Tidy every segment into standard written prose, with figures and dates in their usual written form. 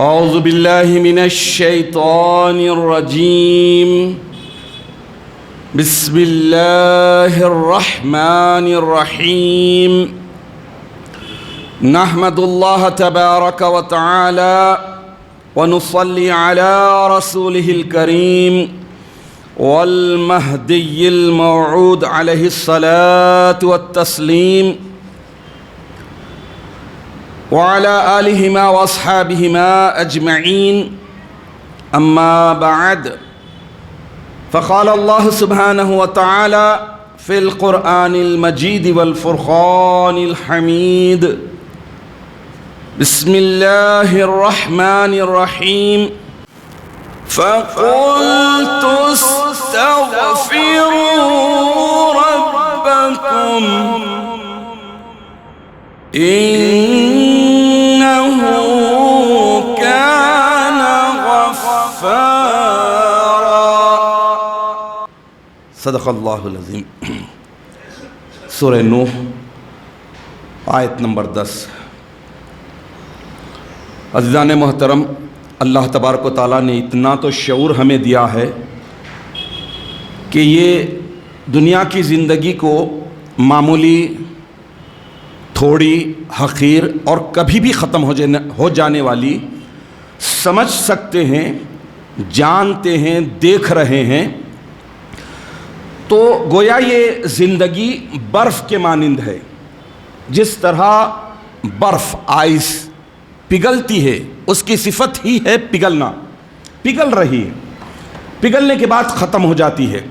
أعوذ بالله من الشيطان الرجيم. بسم الله الرحمن الرحيم. نحمد الله تبارك وتعالى ونصلي على رسوله الكريم والمهدي الموعود عليه الصلاة والتسليم وعلى آلهما وأصحابهما أجمعين. أما بعد، فقال الله سبحانه وتعالى في القرآن المجيد والفرقان الحميد: بسم الله الرحمن الرحيم. فقلت استغفروا ربكم إنه كان غفارا. صدق اللہ العظیم. سورہ نوح آیت نمبر 10. عزیزان محترم، اللہ تبارک و تعالیٰ نے اتنا تو شعور ہمیں دیا ہے کہ یہ دنیا کی زندگی کو معمولی، تھوڑی، حقیر اور کبھی بھی ختم ہو جانے والی سمجھ سکتے ہیں، جانتے ہیں، دیکھ رہے ہیں. تو گویا یہ زندگی برف کے مانند ہے. جس طرح برف، آئس پگھلتی ہے، اس کی صفت ہی ہے پگھلنا. پگھل رہی ہے، پگھلنے کے بعد ختم ہو جاتی ہے.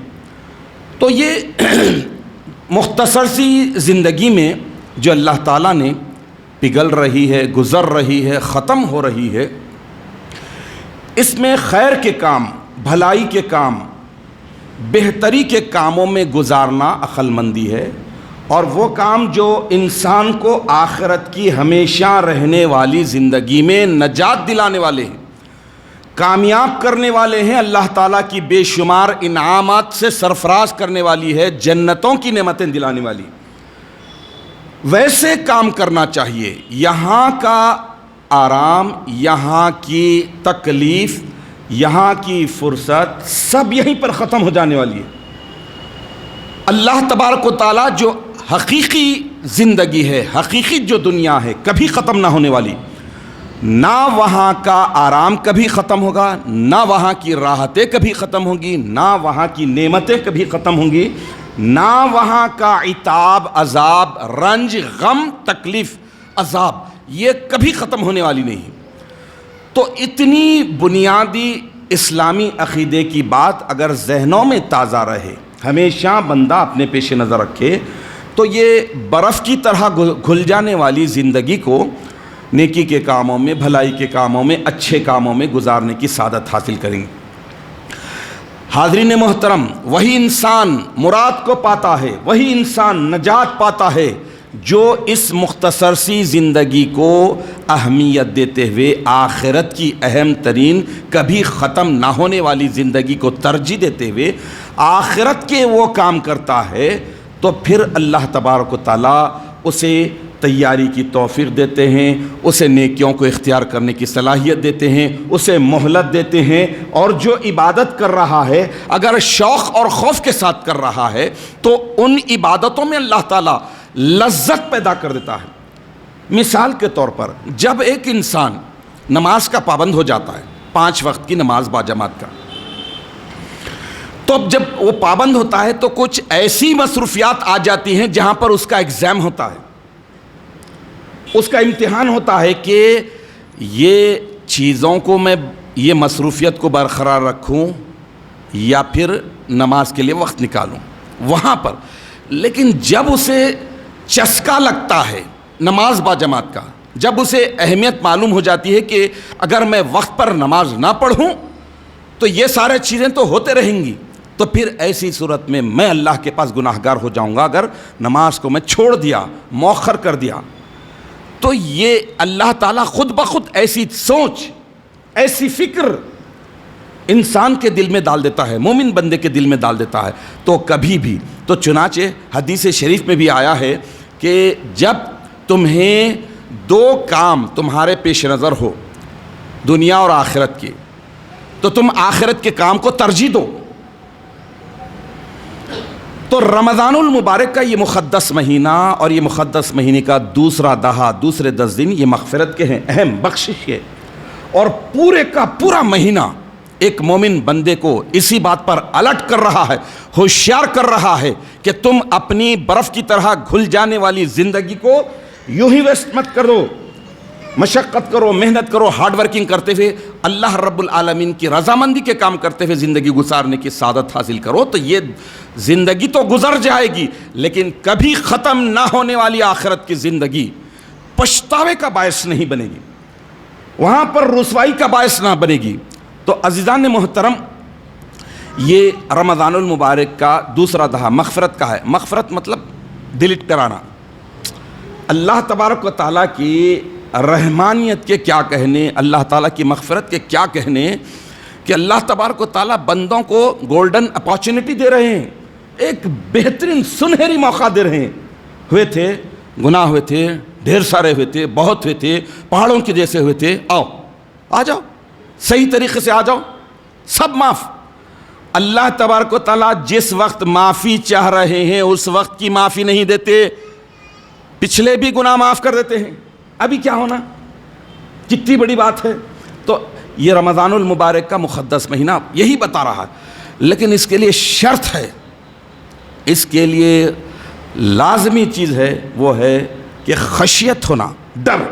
تو یہ مختصر سی زندگی میں جو اللہ تعالیٰ نے پگھل رہی ہے، گزر رہی ہے، ختم ہو رہی ہے، اس میں خیر کے کام، بھلائی کے کام، بہتری کے کاموں میں گزارنا عقل مندی ہے. اور وہ کام جو انسان کو آخرت کی ہمیشہ رہنے والی زندگی میں نجات دلانے والے ہیں، کامیاب کرنے والے ہیں، اللہ تعالیٰ کی بے شمار انعامات سے سرفراز کرنے والی ہے، جنتوں کی نعمتیں دلانے والی، ویسے کام کرنا چاہیے. یہاں کا آرام، یہاں کی تکلیف، یہاں کی فرصت سب یہیں پر ختم ہو جانے والی ہے. اللہ تبارک و تعالیٰ جو حقیقی زندگی ہے، حقیقی جو دنیا ہے، کبھی ختم نہ ہونے والی، نہ وہاں کا آرام کبھی ختم ہوگا، نہ وہاں کی راحتیں کبھی ختم ہوں گی، نہ وہاں کی نعمتیں کبھی ختم ہوں گی، نہ وہاں کا عتاب، عذاب، رنج، غم، تکلیف، عذاب، یہ کبھی ختم ہونے والی نہیں. تو اتنی بنیادی اسلامی عقیدے کی بات اگر ذہنوں میں تازہ رہے، ہمیشہ بندہ اپنے پیش نظر رکھے، تو یہ برف کی طرح گھل جانے والی زندگی کو نیکی کے کاموں میں، بھلائی کے کاموں میں، اچھے کاموں میں گزارنے کی سعادت حاصل کریں گے. حاضرین محترم، وہی انسان مراد کو پاتا ہے، وہی انسان نجات پاتا ہے جو اس مختصر سی زندگی کو اہمیت دیتے ہوئے آخرت کی اہم ترین، کبھی ختم نہ ہونے والی زندگی کو ترجیح دیتے ہوئے آخرت کے وہ کام کرتا ہے. تو پھر اللہ تبارک و تعالیٰ اسے تیاری کی توفیق دیتے ہیں، اسے نیکیوں کو اختیار کرنے کی صلاحیت دیتے ہیں، اسے مہلت دیتے ہیں. اور جو عبادت کر رہا ہے اگر شوق اور خوف کے ساتھ کر رہا ہے تو ان عبادتوں میں اللہ تعالیٰ لذت پیدا کر دیتا ہے. مثال کے طور پر جب ایک انسان نماز کا پابند ہو جاتا ہے، 5 وقت کی نماز باجماعت کا، تو جب وہ پابند ہوتا ہے تو کچھ ایسی مصروفیات آ جاتی ہیں جہاں پر اس کا ایگزام ہوتا ہے، اس کا امتحان ہوتا ہے کہ یہ چیزوں کو میں، یہ مصروفیت کو برقرار رکھوں یا پھر نماز کے لیے وقت نکالوں وہاں پر. لیکن جب اسے چسکا لگتا ہے نماز باجماعت کا، جب اسے اہمیت معلوم ہو جاتی ہے کہ اگر میں وقت پر نماز نہ پڑھوں تو یہ سارے چیزیں تو ہوتے رہیں گی، تو پھر ایسی صورت میں میں اللہ کے پاس گناہگار ہو جاؤں گا اگر نماز کو میں چھوڑ دیا، مؤخر کر دیا. تو یہ اللہ تعالیٰ خود بخود ایسی سوچ، ایسی فکر انسان کے دل میں ڈال دیتا ہے، مومن بندے کے دل میں ڈال دیتا ہے. تو کبھی بھی، تو چنانچہ حدیث شریف میں بھی آیا ہے کہ جب تمہیں 2 کام تمہارے پیش نظر ہو، دنیا اور آخرت کی، تو تم آخرت کے کام کو ترجیح دو۔ تو رمضان المبارک کا یہ مقدس مہینہ اور یہ مقدس مہینے کا دوسرا دہا، دوسرے 10 دن یہ مغفرت کے ہیں، اہم بخشش کے، اور پورے کا پورا مہینہ ایک مومن بندے کو اسی بات پر الرٹ کر رہا ہے، ہوشیار کر رہا ہے کہ تم اپنی برف کی طرح گھل جانے والی زندگی کو یوں ہی ویسٹ مت کرو، مشقت کرو، محنت کرو، ہارڈ ورکنگ کرتے ہوئے اللہ رب العالمین کی رضامندی کے کام کرتے ہوئے زندگی گزارنے کی سعادت حاصل کرو۔ تو یہ زندگی تو گزر جائے گی، لیکن کبھی ختم نہ ہونے والی آخرت کی زندگی پچھتاوے کا باعث نہیں بنے گی، وہاں پر رسوائی کا باعث نہ بنے گی۔ تو عزیزان محترم، یہ رمضان المبارک کا دوسرا دہا مغفرت کا ہے۔ مغفرت مطلب ڈیلیٹ کرانا۔ اللہ تبارک و تعالیٰ کی رحمانیت کے کیا کہنے، اللہ تعالیٰ کی مغفرت کے کیا کہنے کہ اللہ تبارک و تعالیٰ بندوں کو گولڈن اپارچونٹی دے رہے ہیں، ایک بہترین سنہری موقع دے رہے ہیں۔ ہوئے تھے گناہ، ہوئے تھے ڈھیر سارے، ہوئے تھے بہت، ہوئے تھے پہاڑوں کے جیسے ہوئے تھے، آ جاؤ، صحیح طریقے سے آ جاؤ، سب معاف۔ اللہ تبارک و تعالیٰ جس وقت معافی چاہ رہے ہیں اس وقت کی معافی نہیں دیتے، پچھلے بھی گناہ معاف کر دیتے ہیں۔ ابھی کیا ہونا، کتنی بڑی بات ہے۔ تو یہ رمضان المبارک کا مقدس مہینہ یہی بتا رہا ہے، لیکن اس کے لیے شرط ہے، اس کے لیے لازمی چیز ہے، وہ ہے کہ خشیت ہونا، ڈر،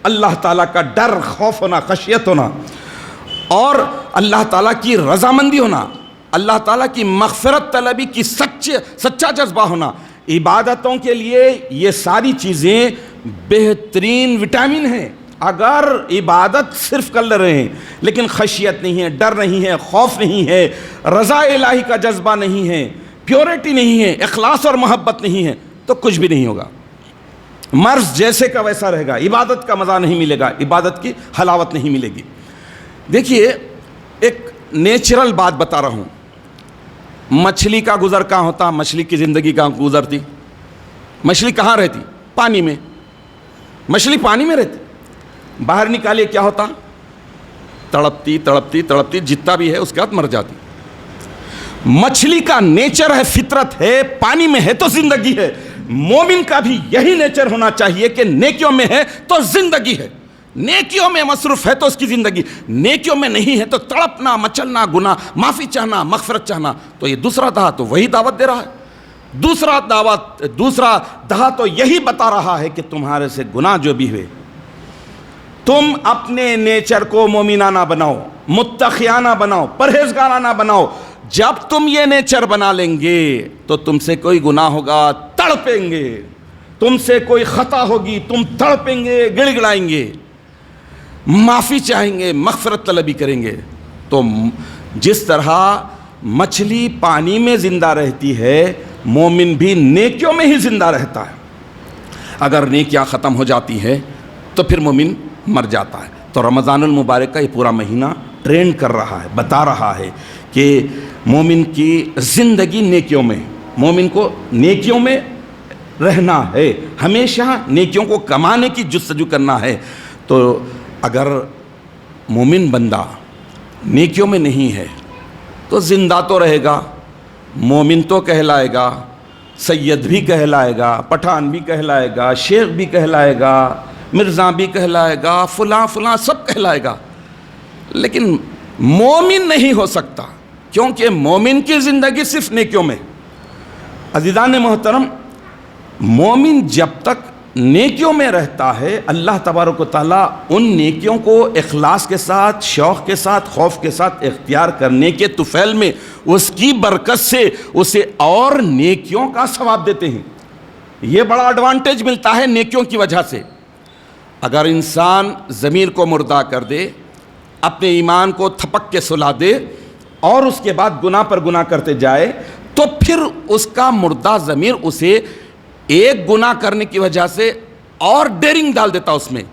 اللہ تعالیٰ کا ڈر، خوف ہونا، خشیت ہونا، اور اللہ تعالیٰ کی رضامندی ہونا، اللہ تعالیٰ کی مغفرت طلبی کی سچا جذبہ ہونا۔ عبادتوں کے لیے یہ ساری چیزیں بہترین وٹامن ہیں۔ اگر عبادت صرف کر رہے ہیں لیکن خشیت نہیں ہے، ڈر نہیں ہے، خوف نہیں ہے، رضا الہی کا جذبہ نہیں ہے، پیورٹی نہیں ہے، اخلاص اور محبت نہیں ہے، تو کچھ بھی نہیں ہوگا، مرض جیسے کا ویسا رہے گا، عبادت کا مزہ نہیں ملے گا، عبادت کی حلاوت نہیں ملے گی۔ دیکھیے، ایک نیچرل بات بتا رہا ہوں، مچھلی کا گزر کہاں ہوتا، مچھلی کی زندگی کہاں گزرتی؟ مچھلی کہاں رہتی؟ پانی میں۔ مچھلی پانی میں رہتی، باہر نکالیے کیا ہوتا؟ تڑپتی تڑپتی تڑپتی، جتنا بھی ہے اس کے بعد مر جاتی۔ مچھلی کا نیچر ہے، فطرت ہے، پانی میں ہے تو زندگی ہے۔ مومن کا بھی یہی نیچر ہونا چاہیے کہ نیکیوں میں ہے تو زندگی ہے، نیکیوں میں مصروف ہے تو اس کی زندگی، نیکیوں میں نہیں ہے تو تڑپنا، مچلنا، گناہ، معافی چاہنا، مغفرت چاہنا۔ تو یہ دوسرا دہا تو وہی دعوت دے رہا ہے۔ دوسرا دہا تو یہی بتا رہا ہے کہ تمہارے سے گناہ جو بھی ہوئے، تم اپنے نیچر کو مومنانہ بناؤ، متقیانہ بناؤ، پرہیزگارانہ بناؤ۔ جب تم یہ نیچر بنا لیں گے تو تم سے کوئی گناہ ہوگا، تڑپیں گے، تم سے کوئی خطا ہوگی، تم تڑپیں گے، گڑ گڑائیں گے، معافی چاہیں گے، مغفرت طلبی کریں گے۔ تو جس طرح مچھلی پانی میں زندہ رہتی ہے، مومن بھی نیکیوں میں ہی زندہ رہتا ہے۔ اگر نیکیاں ختم ہو جاتی ہے تو پھر مومن مر جاتا ہے۔ تو رمضان المبارک کا یہ پورا مہینہ ٹرین کر رہا ہے، بتا رہا ہے کہ مومن کی زندگی نیکیوں میں، مومن کو نیکیوں میں رہنا ہے، ہمیشہ نیکیوں کو کمانے کی جستجو کرنا ہے۔ تو اگر مومن بندہ نیکیوں میں نہیں ہے تو زندہ تو رہے گا، مومن تو کہلائے گا، سید بھی کہلائے گا، پٹھان بھی کہلائے گا، شیخ بھی کہلائے گا، مرزا بھی کہلائے گا، فلاں فلاں سب کہلائے گا، لیکن مومن نہیں ہو سکتا، کیونکہ مومن کی زندگی صرف نیکیوں میں۔ عزیزان محترم، مومن جب تک نیکیوں میں رہتا ہے، اللہ تبارک و تعالیٰ ان نیکیوں کو اخلاص کے ساتھ، شوق کے ساتھ، خوف کے ساتھ اختیار کرنے کے طفیل میں اس کی برکت سے اسے اور نیکیوں کا ثواب دیتے ہیں۔ یہ بڑا ایڈوانٹیج ملتا ہے نیکیوں کی وجہ سے۔ اگر انسان ضمیر کو مردہ کر دے، اپنے ایمان کو تھپک کے سلا دے اور اس کے بعد گناہ پر گناہ کرتے جائے، تو پھر اس کا مردہ ضمیر اسے ایک گناہ کرنے کی وجہ سے اور ڈیرنگ ڈال دیتا اس میں،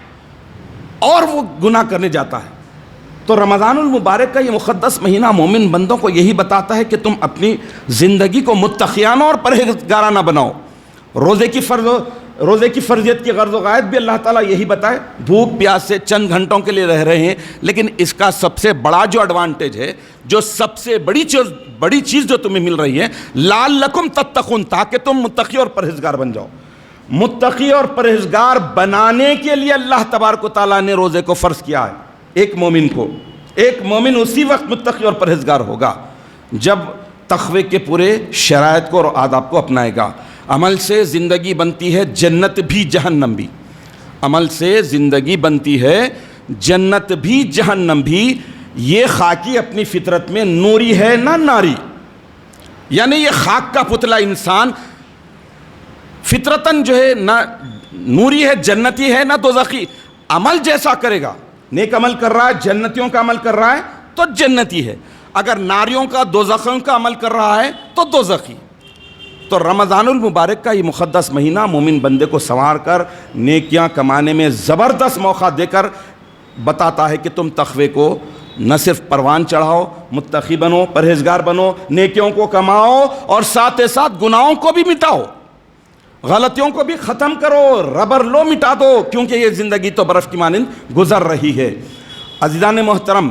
اور وہ گناہ کرنے جاتا ہے۔ تو رمضان المبارک کا یہ مقدس مہینہ مومن بندوں کو یہی بتاتا ہے کہ تم اپنی زندگی کو متقیانہ اور پرہیزگارانہ بناؤ۔ روزے کی فرض روزے کی فرضیت کی غرض و غایت بھی اللہ تعالیٰ یہی بتائے. بھوک پیاس سے چند گھنٹوں کے لیے رہ رہے ہیں، لیکن اس کا سب سے بڑا جو ایڈوانٹیج ہے، جو سب سے بڑی چیز جو تمہیں مل رہی ہے، لعلکم تتقون، تاکہ تم متقی اور پرہیزگار بن جاؤ. متقی اور پرہیزگار بنانے کے لیے اللہ تبارک و تعالیٰ نے روزے کو فرض کیا ہے ایک مومن اسی وقت متقی اور پرہیزگار ہوگا جب تقوی کے پورے شرائط کو اور آداب کو اپنائے گا. عمل سے زندگی بنتی ہے جنت بھی جہنم بھی. عمل سے زندگی بنتی ہے جنت بھی جہنم بھی. یہ خاکی اپنی فطرت میں نوری ہے نہ ناری، یعنی یہ خاک کا پتلا انسان فطرتاً جو ہے نہ نوری ہے، جنتی ہے نہ دوزخی. عمل جیسا کرے گا، نیک عمل کر رہا ہے، جنتیوں کا عمل کر رہا ہے تو جنتی ہے، اگر ناریوں کا دوزخیوں کا عمل کر رہا ہے تو دوزخی. تو رمضان المبارک کا یہ مقدس مہینہ مومن بندے کو سنوار کر نیکیاں کمانے میں زبردست موقع دے کر بتاتا ہے کہ تم تقوی کو نہ صرف پروان چڑھاؤ، متقی بنو، پرہیزگار بنو، نیکیوں کو کماؤ اور ساتھ ساتھ گناہوں کو بھی مٹاؤ، غلطیوں کو بھی ختم کرو، ربر لو مٹا دو، کیونکہ یہ زندگی تو برف کی مانند گزر رہی ہے. عزیزان محترم،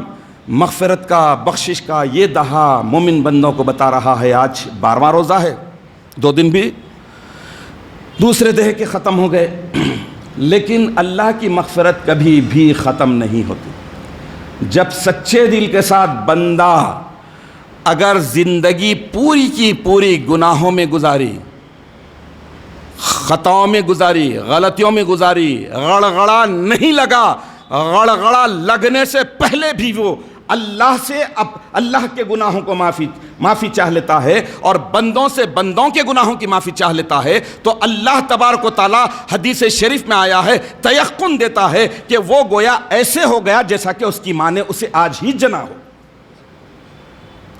مغفرت کا، بخشش کا یہ دہا مومن بندوں کو بتا رہا ہے. آج 12واں روزہ ہے، 2 دن بھی دوسرے دہے کے ختم ہو گئے، لیکن اللہ کی مغفرت کبھی بھی ختم نہیں ہوتی. جب سچے دل کے ساتھ بندہ اگر زندگی پوری کی پوری گناہوں میں گزاری، خطاؤں میں گزاری، غلطیوں میں گزاری، غڑغڑا نہیں لگا، غڑغڑا لگنے سے پہلے بھی وہ اللہ سے اللہ کے گناہوں کو معافی چاہ لیتا ہے اور بندوں سے بندوں کے گناہوں کی معافی چاہ لیتا ہے، تو اللہ تبارک و تعالیٰ حدیث شریف میں آیا ہے تیقن دیتا ہے کہ وہ گویا ایسے ہو گیا جیسا کہ اس کی ماں نے اسے آج ہی جنا ہو.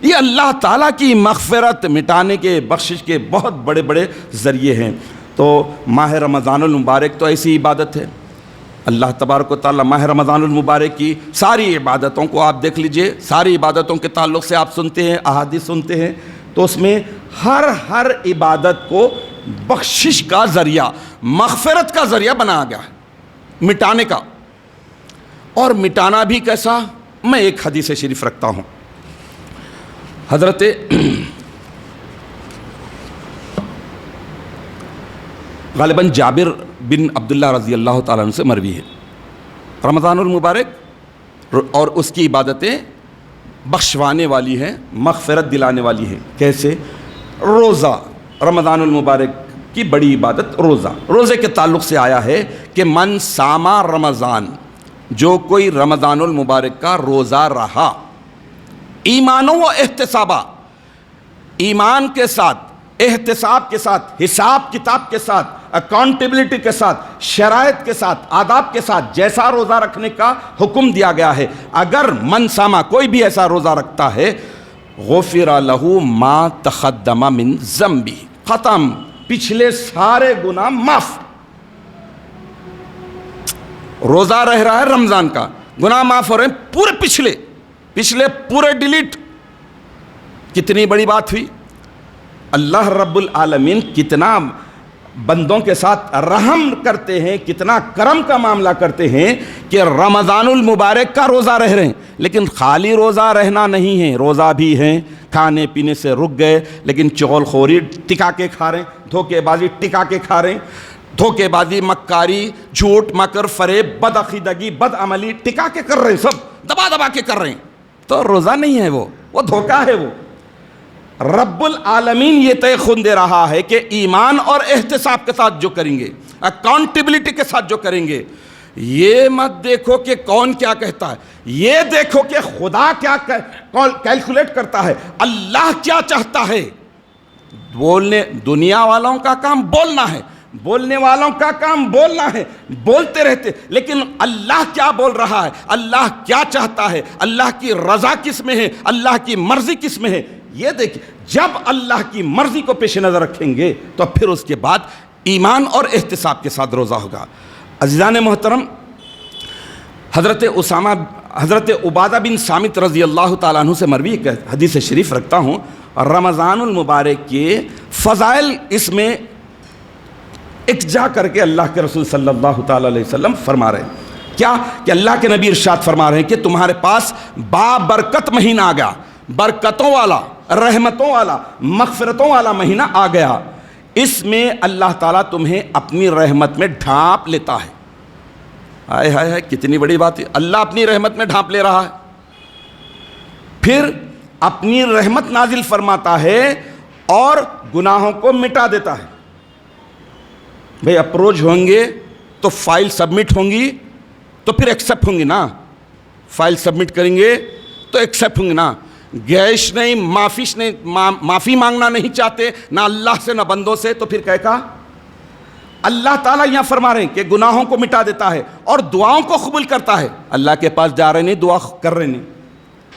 یہ اللہ تعالیٰ کی مغفرت مٹانے کے، بخشش کے بہت بڑے بڑے ذریعے ہیں. تو ماہ رمضان المبارک تو ایسی عبادت ہے. اللہ تبارک و تعالیٰ ماہ رمضان المبارک کی ساری عبادتوں کو آپ دیکھ لیجئے، ساری عبادتوں کے تعلق سے آپ سنتے ہیں، احادیث سنتے ہیں، تو اس میں ہر عبادت کو بخشش کا ذریعہ، مغفرت کا ذریعہ بنایا گیا ہے، مٹانے کا. اور مٹانا بھی کیسا؟ میں ایک حدیث شریف رکھتا ہوں. حضرت غالباً جابر بن عبداللہ رضی اللہ تعالیٰ عنہ سے مروی ہے، رمضان المبارک اور اس کی عبادتیں بخشوانے والی ہیں، مغفرت دلانے والی ہیں. کیسے؟ روزہ، رمضان المبارک کی بڑی عبادت روزہ. روزے کے تعلق سے آیا ہے کہ من ساما رمضان، جو کوئی رمضان المبارک کا روزہ رہا، ایمانوں و احتسابہ، ایمان کے ساتھ، احتساب کے ساتھ، حساب کتاب کے ساتھ، اکاؤنٹیبلٹی کے ساتھ، شرائط کے ساتھ، آداب کے ساتھ، جیسا روزہ رکھنے کا حکم دیا گیا ہے، اگر من ساما کوئی بھی ایسا روزہ رکھتا ہے، غفر لہ ما تقدم من ذنبہ، ختم، پچھلے سارے گناہ معاف. روزہ رہ رہا ہے رمضان کا، گناہ معاف ہو رہے ہیں، پورے پچھلے پورے ڈیلیٹ. کتنی بڑی بات ہوئی. اللہ رب العالمین کتنا بندوں کے ساتھ رحم کرتے ہیں، کتنا کرم کا معاملہ کرتے ہیں کہ رمضان المبارک کا روزہ رہ رہے ہیں، لیکن خالی روزہ رہنا نہیں ہے، روزہ بھی ہیں، کھانے پینے سے رک گئے لیکن چغل خوری ٹکا کے کھا رہے ہیں، دھوکے بازی ٹکا کے کھا رہے ہیں، دھوکے بازی، مکاری، جھوٹ، مکر، فریب، بد عقیدگی، بد عملی ٹکا کے کر رہے ہیں، سب دبا کے کر رہے ہیں، تو روزہ نہیں ہے، وہ دھوکہ ہے. وہ رب العالمین یہ تیقن دے رہا ہے کہ ایمان اور احتساب کے ساتھ جو کریں گے، اکاؤنٹیبلٹی کے ساتھ جو کریں گے، یہ مت دیکھو کہ کون کیا کہتا ہے، یہ دیکھو کہ خدا کیا کیلکولیٹ کرتا ہے، اللہ کیا چاہتا ہے. دنیا والوں کا کام بولنا ہے، بولنے والوں کا کام بولنا ہے، بولتے رہتے، لیکن اللہ کیا بول رہا ہے، اللہ کیا چاہتا ہے، اللہ کی رضا کس میں ہے، اللہ کی مرضی کس میں ہے. یہ دیکھیں، جب اللہ کی مرضی کو پیش نظر رکھیں گے تو پھر اس کے بعد ایمان اور احتساب کے ساتھ روزہ ہوگا. عزیزان محترم، حضرت عبادہ بن صامت رضی اللہ تعالیٰ عنہ سے مروی ایک حدیث شریف رکھتا ہوں. رمضان المبارک کے فضائل اس میں ایک جا کر کے اللہ کے رسول صلی اللہ تعالی علیہ وسلم فرما رہے ہیں کیا کہ اللہ کے نبی ارشاد فرما رہے ہیں کہ تمہارے پاس بابرکت مہینہ آ گیا، برکتوں والا، رحمتوں والا، مغفرتوں والا مہینہ آ گیا، اس میں اللہ تعالیٰ تمہیں اپنی رحمت میں ڈھانپ لیتا ہے۔ ہائے ہائے ہائے، کتنی بڑی بات ہے، اللہ اپنی رحمت میں ڈھانپ لے رہا ہے، پھر اپنی رحمت نازل فرماتا ہے اور گناہوں کو مٹا دیتا ہے۔ بھئی اپروچ ہوں گے تو فائل سبمٹ ہوں گی تو پھر ایکسیپٹ ہوں گی نا، فائل سبمٹ کریں گے تو ایکسیپٹ ہوں گی نا، گیش نہیں، معافی مانگنا نہیں چاہتے نہ اللہ سے نہ بندوں سے، تو پھر کہا اللہ تعالیٰ یہاں فرما رہے ہیں کہ گناہوں کو مٹا دیتا ہے اور دعاؤں کو قبول کرتا ہے۔ اللہ کے پاس جا رہے نہیں، دعا کر رہے نہیں،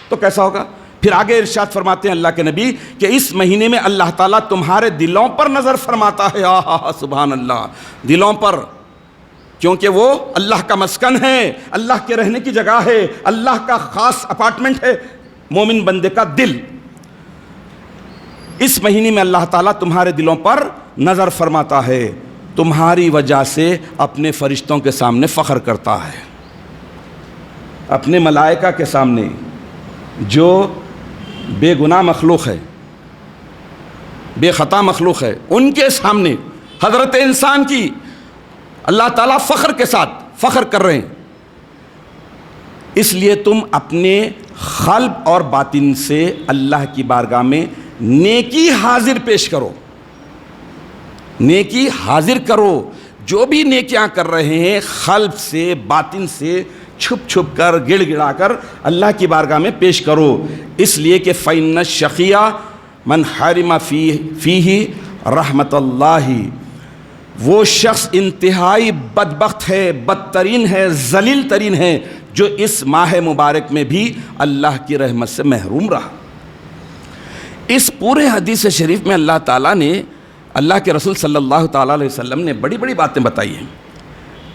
تو کیسا ہوگا؟ پھر آگے ارشاد فرماتے ہیں اللہ کے نبی کہ اس مہینے میں اللہ تعالیٰ تمہارے دلوں پر نظر فرماتا ہے۔ سبحان اللہ، دلوں پر، کیونکہ وہ اللہ کا مسکن ہے، اللہ کے رہنے کی جگہ ہے، اللہ کا خاص اپارٹمنٹ ہے مومن بندے کا دل۔ اس مہینے میں اللہ تعالیٰ تمہارے دلوں پر نظر فرماتا ہے، تمہاری وجہ سے اپنے فرشتوں کے سامنے فخر کرتا ہے، اپنے ملائکہ کے سامنے جو بے گناہ مخلوق ہے، بے خطا مخلوق ہے، ان کے سامنے حضرت انسان کی اللہ تعالیٰ فخر کے ساتھ فخر کر رہے ہیں۔ اس لیے تم اپنے قلب اور باطن سے اللہ کی بارگاہ میں نیکی حاضر پیش کرو، نیکی حاضر کرو، جو بھی نیکیاں کر رہے ہیں قلب سے باطن سے چھپ چھپ کر گڑ گڑا کر اللہ کی بارگاہ میں پیش کرو، اس لیے کہ فَإِنَّ الشَّقِيَّ مَنْ حَرِمَ فِيهِ رحمت اللہ، وہ شخص انتہائی بدبخت ہے، بدترین ہے، ذلیل ترین ہے جو اس ماہ مبارک میں بھی اللہ کی رحمت سے محروم رہا۔ اس پورے حدیث شریف میں اللہ تعالیٰ نے، اللہ کے رسول صلی اللہ تعالیٰ علیہ وسلم نے بڑی بڑی باتیں بتائی ہیں۔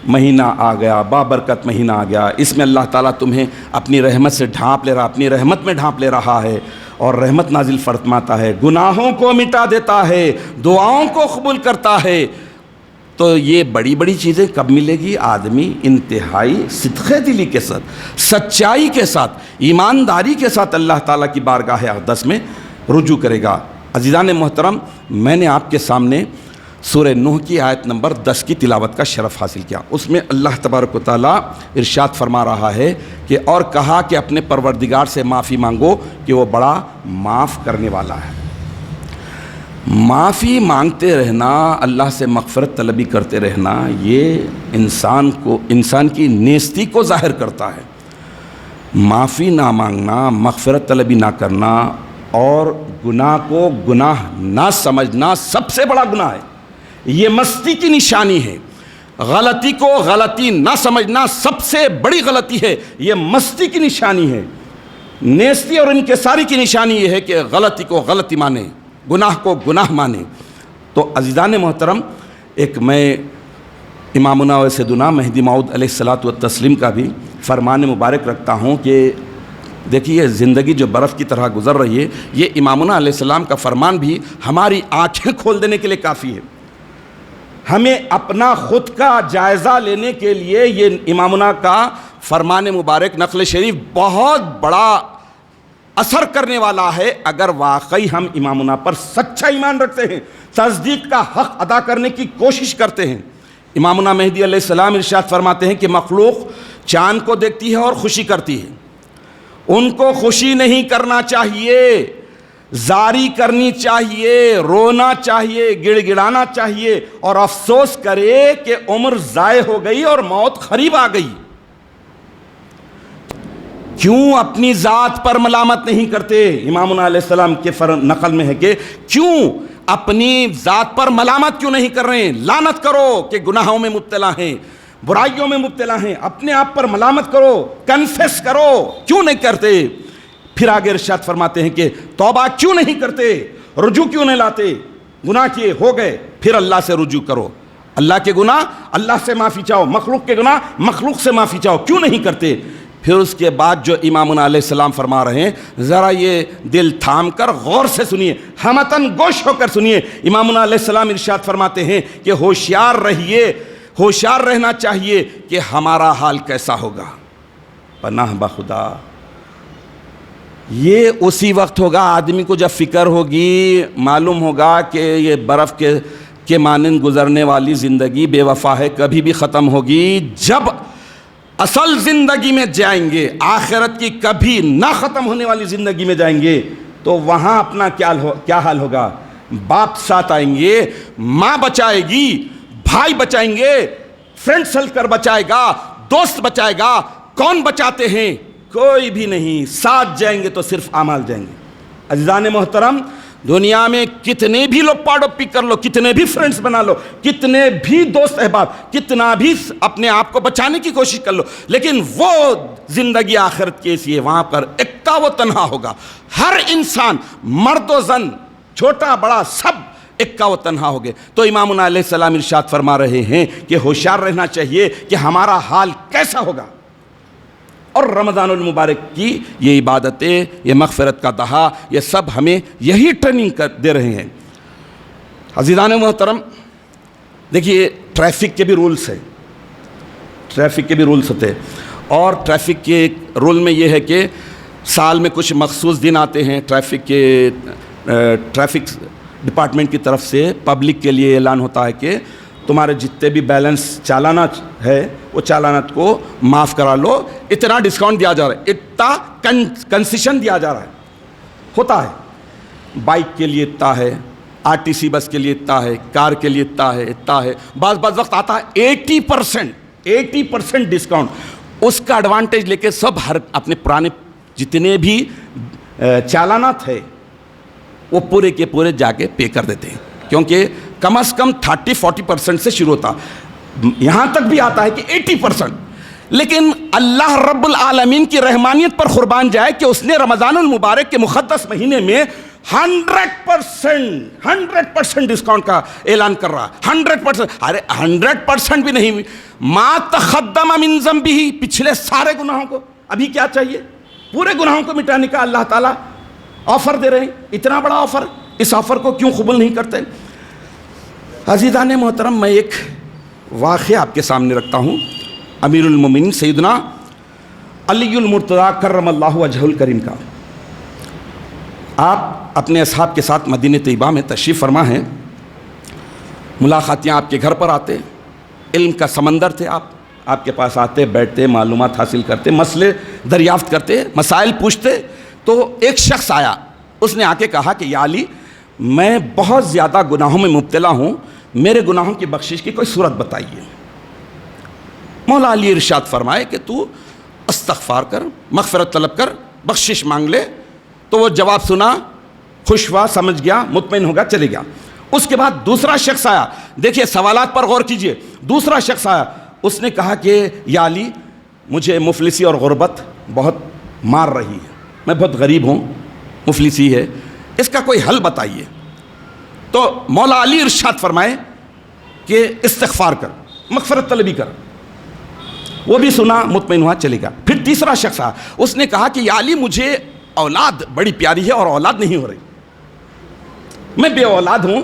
مہینہ آ گیا، بابرکت مہینہ آ گیا، اس میں اللہ تعالیٰ تمہیں اپنی رحمت سے ڈھانپ لے رہا، اپنی رحمت میں ڈھانپ لے رہا ہے اور رحمت نازل فرماتا ہے، گناہوں کو مٹا دیتا ہے، دعاؤں کو قبول کرتا ہے۔ تو یہ بڑی بڑی چیزیں کب ملے گی؟ آدمی انتہائی صدق دلی کے ساتھ، سچائی کے ساتھ، ایمانداری کے ساتھ اللہ تعالیٰ کی بارگاہ اقدس میں رجوع کرے گا۔ عزیزان محترم، میں نے آپ کے سامنے سورہ نوح کی آیت نمبر 10 کی تلاوت کا شرف حاصل کیا۔ اس میں اللہ تبارک و تعالیٰ ارشاد فرما رہا ہے کہ اور کہا کہ اپنے پروردگار سے معافی مانگو کہ وہ بڑا معاف کرنے والا ہے۔ معافی مانگتے رہنا، اللہ سے مغفرت طلبی کرتے رہنا، یہ انسان کی نیستی کو ظاہر کرتا ہے۔ معافی نہ مانگنا، مغفرت طلبی نہ کرنا اور گناہ کو گناہ نہ سمجھنا سب سے بڑا گناہ ہے، یہ مستی کی نشانی ہے۔ غلطی کو غلطی نہ سمجھنا سب سے بڑی غلطی ہے، یہ مستی کی نشانی ہے۔ نیستی اور انکساری کی نشانی یہ ہے کہ غلطی کو غلطی مانے، گناہ کو گناہ مانے۔ تو عزیزان محترم، ایک میں امامنا و سیدنا مہدی موعود علیہ الصلاۃ والتسلیم کا بھی فرمان مبارک رکھتا ہوں کہ دیکھیے زندگی جو برف کی طرح گزر رہی ہے، یہ امامنا علیہ السلام کا فرمان بھی ہماری آنکھیں کھول دینے کے لیے کافی ہے۔ ہمیں اپنا خود کا جائزہ لینے کے لیے یہ امامنا کا فرمان مبارک نقل شریف بہت بڑا اثر کرنے والا ہے۔ اگر واقعی ہم امامنا پر سچا ایمان رکھتے ہیں، تصدیق کا حق ادا کرنے کی کوشش کرتے ہیں۔ امامنا مہدی علیہ السلام ارشاد فرماتے ہیں کہ مخلوق چاند کو دیکھتی ہے اور خوشی کرتی ہے، ان کو خوشی نہیں کرنا چاہیے، زاری کرنی چاہیے، رونا چاہیے، گڑ گڑانا چاہیے اور افسوس کرے کہ عمر ضائع ہو گئی اور موت قریب آ گئی۔ کیوں اپنی ذات پر ملامت نہیں کرتے؟ امامنا علیہ السلام کے نقل میں ہے کہ کیوں اپنی ذات پر ملامت کیوں نہیں کر رہے ہیں؟ لعنت کرو کہ گناہوں میں مبتلا ہیں، برائیوں میں مبتلا ہیں، اپنے آپ پر ملامت کرو، کنفیس کرو، کیوں نہیں کرتے؟ پھر آگے ارشاد فرماتے ہیں کہ توبہ کیوں نہیں کرتے، رجوع کیوں نہیں لاتے؟ گناہ کیے ہو گئے، پھر اللہ سے رجوع کرو، اللہ کے گناہ اللہ سے معافی چاہو، مخلوق کے گناہ مخلوق سے معافی چاہو، کیوں نہیں کرتے؟ پھر اس کے بعد جو امامنا علیہ السلام فرما رہے ہیں ذرا یہ دل تھام کر غور سے سنیے، ہمتن گوش ہو کر سنیے۔ امامنا علیہ السلام ارشاد فرماتے ہیں کہ ہوشیار رہیے، ہوشیار رہنا چاہیے کہ ہمارا حال کیسا ہوگا۔ پناہ بخدا، یہ اسی وقت ہوگا آدمی کو جب فکر ہوگی، معلوم ہوگا کہ یہ برف کے مانند گزرنے والی زندگی بے وفا ہے، کبھی بھی ختم ہوگی۔ جب اصل زندگی میں جائیں گے، آخرت کی کبھی نہ ختم ہونے والی زندگی میں جائیں گے، تو وہاں اپنا کیا حال ہوگا؟ باپ ساتھ آئیں گے، ماں بچائے گی، بھائی بچائیں گے، فرینڈ سرکل بچائے گا، دوست بچائے گا۔ کون بچاتے ہیں؟ کوئی بھی نہیں۔ ساتھ جائیں گے تو صرف اعمال جائیں گے۔ عزیزان محترم، دنیا میں کتنے بھی لوگ پاڑوپی کر لو، کتنے بھی فرینڈز بنا لو، کتنے بھی دوست احباب، کتنا بھی اپنے آپ کو بچانے کی کوشش کر لو، لیکن وہ زندگی آخرت کی ایسی ہے، وہاں پر اکتا و تنہا ہوگا۔ ہر انسان، مرد و زن، چھوٹا بڑا، سب اکا و تنہا ہو گئے۔ تو امامنا علیہ السلام ارشاد فرما رہے ہیں کہ ہوشیار رہنا چاہیے کہ ہمارا حال کیسا ہوگا۔ اور رمضان المبارک کی یہ عبادتیں، یہ مغفرت کا دہا، یہ سب ہمیں یہی ٹریننگ دے رہے ہیں۔ عزیزان محترم، دیکھیے ٹریفک کے بھی رولز ہیں، ٹریفک کے بھی رولز ہوتے ہیں، اور ٹریفک کے رول میں یہ ہے کہ سال میں کچھ مخصوص دن آتے ہیں، ٹریفک ڈپارٹمنٹ کی طرف سے پبلک کے لیے اعلان ہوتا ہے کہ تمہارے جتنے بھی بیلنس چالانات ہے وہ چالانات کو معاف کرا لو، اتنا ڈسکاؤنٹ دیا جا رہا ہے، اتنا کنسیشن دیا جا رہا ہے۔ ہوتا ہے بائک کے لیے اتنا ہے، RTC بس کے لیے اتنا ہے، کار کے لیے اتنا ہے، بعض وقت آتا ہے 80% ڈسکاؤنٹ۔ اس کا ایڈوانٹیج لے کے سب ہر اپنے پرانے جتنے بھی چالانات ہے وہ پورے کے پورے جا کے پے کر دیتے ہیں، کیونکہ کم از کم 30-40% سے شروع ہوتا، یہاں تک بھی آتا ہے کہ 80%۔ لیکن اللہ رب العالمین کی رحمانیت پر قربان جائے کہ اس نے رمضان المبارک کے مقدس مہینے میں 100% ڈسکاؤنٹ کا اعلان کر رہا ہے۔ 100%، ارے 100% بھی نہیں، ما تقدم من ذنبہ، پچھلے سارے گناہوں کو، ابھی کیا چاہیے؟ پورے گناہوں کو مٹانے کا اللہ تعالیٰ آفر دے رہے ہیں۔ اتنا بڑا آفر، اس آفر کو کیوں قبول نہیں کرتے؟ عزیزان محترم، میں ایک واقعہ آپ کے سامنے رکھتا ہوں، امیر المومنین سیدنا علی المرتضیٰ کرم اللہ وجہہ الکریم کا۔ آپ اپنے اصحاب کے ساتھ مدینہ طیبہ میں تشریف فرما ہیں، ملاقاتیاں آپ کے گھر پر آتے، علم کا سمندر تھے، آپ کے پاس آتے، بیٹھتے، معلومات حاصل کرتے، مسئلے دریافت کرتے، مسائل پوچھتے۔ تو ایک شخص آیا، اس نے آ کے کہا کہ یا علی، میں بہت زیادہ گناہوں میں مبتلا ہوں، میرے گناہوں کی بخشش کی کوئی صورت بتائیے۔ مولا علی ارشاد فرمائے کہ تو استغفار کر، مغفرت طلب کر، بخشش مانگ لے۔ تو وہ جواب سنا، خوش ہوا، سمجھ گیا، مطمئن ہوگا، چلے گیا۔ اس کے بعد دوسرا شخص آیا، دیکھیے سوالات پر غور کیجئے۔ دوسرا شخص آیا، اس نے کہا کہ یا علی، مجھے مفلسی اور غربت بہت مار رہی ہے، میں بہت غریب ہوں، مفلسی ہے، اس کا کوئی حل بتائیے۔ تو مولا علی ارشاد فرمائے کہ استغفار کر، مغفرت طلبی کر۔ وہ بھی سنا، مطمئن ہوا، چلے گا۔ پھر تیسرا شخص آیا، اس نے کہا کہ یا علی، مجھے اولاد بڑی پیاری ہے اور اولاد نہیں ہو رہی، میں بے اولاد ہوں،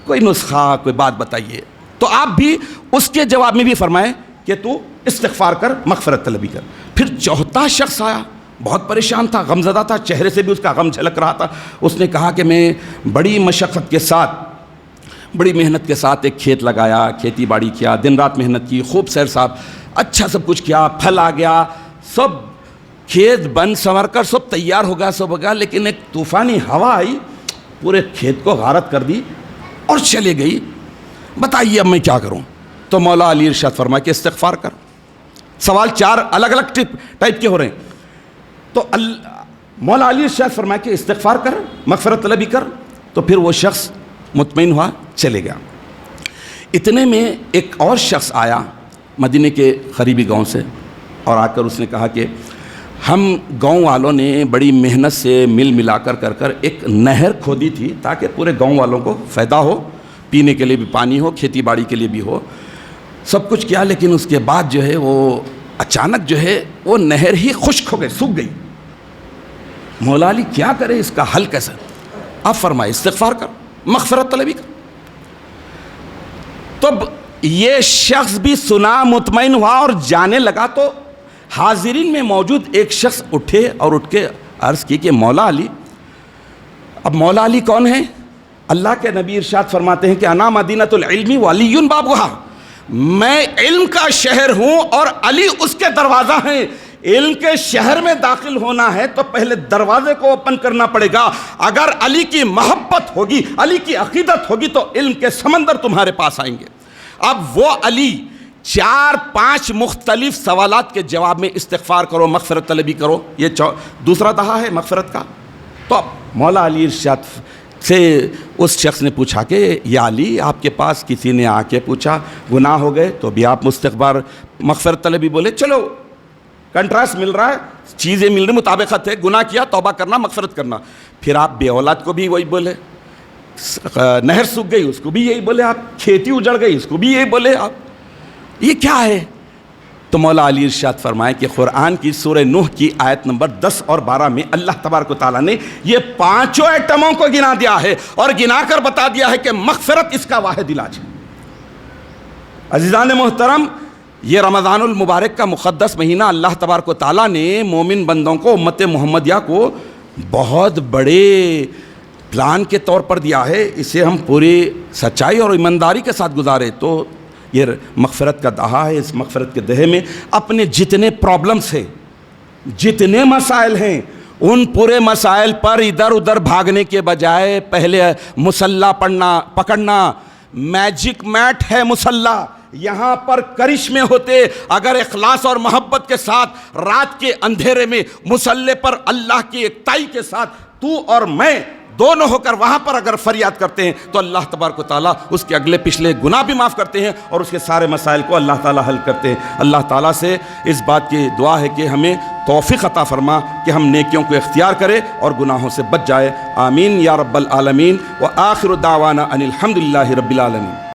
کوئی نسخہ، کوئی بات بتائیے۔ تو آپ بھی اس کے جواب میں بھی فرمائے کہ تو استغفار کر، مغفرت طلبی کر۔ پھر چوتھا شخص آیا، بہت پریشان تھا، غمزدہ تھا، چہرے سے بھی اس کا غم جھلک رہا تھا۔ اس نے کہا کہ میں بڑی مشقت کے ساتھ، بڑی محنت کے ساتھ ایک کھیت لگایا، کھیتی باڑی کیا، دن رات محنت کی، خوب سیر صاحب، اچھا سب کچھ کیا، پھل آ گیا، سب کھیت بن سنور کر سب تیار ہو گیا، سب ہو گیا، لیکن ایک طوفانی ہوا آئی، پورے کھیت کو غارت کر دی اور چلے گئی۔ بتائیے اب میں کیا کروں؟ تو مولا علی ارشاد فرمایا کہ استغفار کر۔ سوال 4 الگ الگ ٹائپ کے ہو رہے ہیں۔ تو مولا علی ارشاد فرمایا کہ استغفار کر، مغفرت طلبی کر۔ تو پھر وہ شخص مطمئن ہوا، چلے گیا۔ اتنے میں ایک اور شخص آیا مدینے کے قریبی گاؤں سے، اور آ کر اس نے کہا کہ ہم گاؤں والوں نے بڑی محنت سے مل ملا کر ایک نہر کھودی تھی تاکہ پورے گاؤں والوں کو فائدہ ہو، پینے کے لیے بھی پانی ہو، کھیتی باڑی کے لیے بھی ہو، سب کچھ کیا، لیکن اس کے بعد جو ہے وہ اچانک جو ہے وہ نہر ہی خشک ہو گئی، سوکھ گئی. مولا علی کیا کرے، اس کا حل کیسا؟ آپ فرمائے استغفار کر، مغفرت طلبی کر. تب یہ شخص بھی سنا، مطمئن ہوا اور جانے لگا. تو حاضرین میں موجود ایک شخص اٹھے اور اٹھ کے عرض کی کہ مولا علی. اب مولا علی کون ہیں؟ اللہ کے نبی ارشاد فرماتے ہیں کہ انا مدینۃ العلم وعلی بابھا، میں علم کا شہر ہوں اور علی اس کے دروازہ ہیں. علم کے شہر میں داخل ہونا ہے تو پہلے دروازے کو اوپن کرنا پڑے گا. اگر علی کی محبت ہوگی، علی کی عقیدت ہوگی تو علم کے سمندر تمہارے پاس آئیں گے. اب وہ علی 4-5 مختلف سوالات کے جواب میں استغفار کرو، مغفرت طلبی کرو، یہ دوسرا دہا ہے مغفرت کا. تو اب مولا علی ارشاد سے اس شخص نے پوچھا کہ یا علی، آپ کے پاس کسی نے آ کے پوچھا گناہ ہو گئے تو بھی آپ مستغفر مغفرت طلبی بولے. چلو کنٹراسٹ مل رہا ہے، چیزیں مل رہی، مطابقت ہے، گناہ کیا توبہ کرنا، مغفرت کرنا. پھر آپ بے اولاد کو بھی وہی بولے، نہر سوکھ گئی اس کو بھی یہی بولے آپ، کھیتی اجڑ گئی اس کو بھی یہی بولے آپ. یہ کیا ہے؟ تو مولا علی ارشاد فرمائے کہ قرآن کی سورہ نوح کی آیت نمبر 10 اور 12 میں اللہ تبارک و تعالیٰ نے یہ 5 ایٹموں کو گنا دیا ہے اور گنا کر بتا دیا ہے کہ مغفرت اس کا واحد علاج ہے. عزیزان محترم، یہ رمضان المبارک کا مقدس مہینہ اللہ تبارک و تعالیٰ نے مومن بندوں کو، امت محمدیہ کو بہت بڑے پلان کے طور پر دیا ہے. اسے ہم پوری سچائی اور ایمانداری کے ساتھ گزارے تو یہ مغفرت کا دہا ہے. اس مغفرت کے دہے میں اپنے جتنے پرابلمس ہیں، جتنے مسائل ہیں، ان پورے مسائل پر ادھر ادھر بھاگنے کے بجائے پہلے مصلی پکڑنا. میجک میٹ ہے مصلی، یہاں پر کرشمے ہوتے. اگر اخلاص اور محبت کے ساتھ رات کے اندھیرے میں مصلی پر اللہ کی یکتائی کے ساتھ تو اور میں دونوں ہو کر وہاں پر اگر فریاد کرتے ہیں تو اللہ تبارک و تعالیٰ اس کے اگلے پچھلے گناہ بھی معاف کرتے ہیں اور اس کے سارے مسائل کو اللہ تعالیٰ حل کرتے ہیں. اللہ تعالیٰ سے اس بات کی دعا ہے کہ ہمیں توفیق عطا فرما کہ ہم نیکیوں کو اختیار کریں اور گناہوں سے بچ جائے. آمین یا رب العالمین. وآخر دعوانا ان الحمد للہ رب العالمین.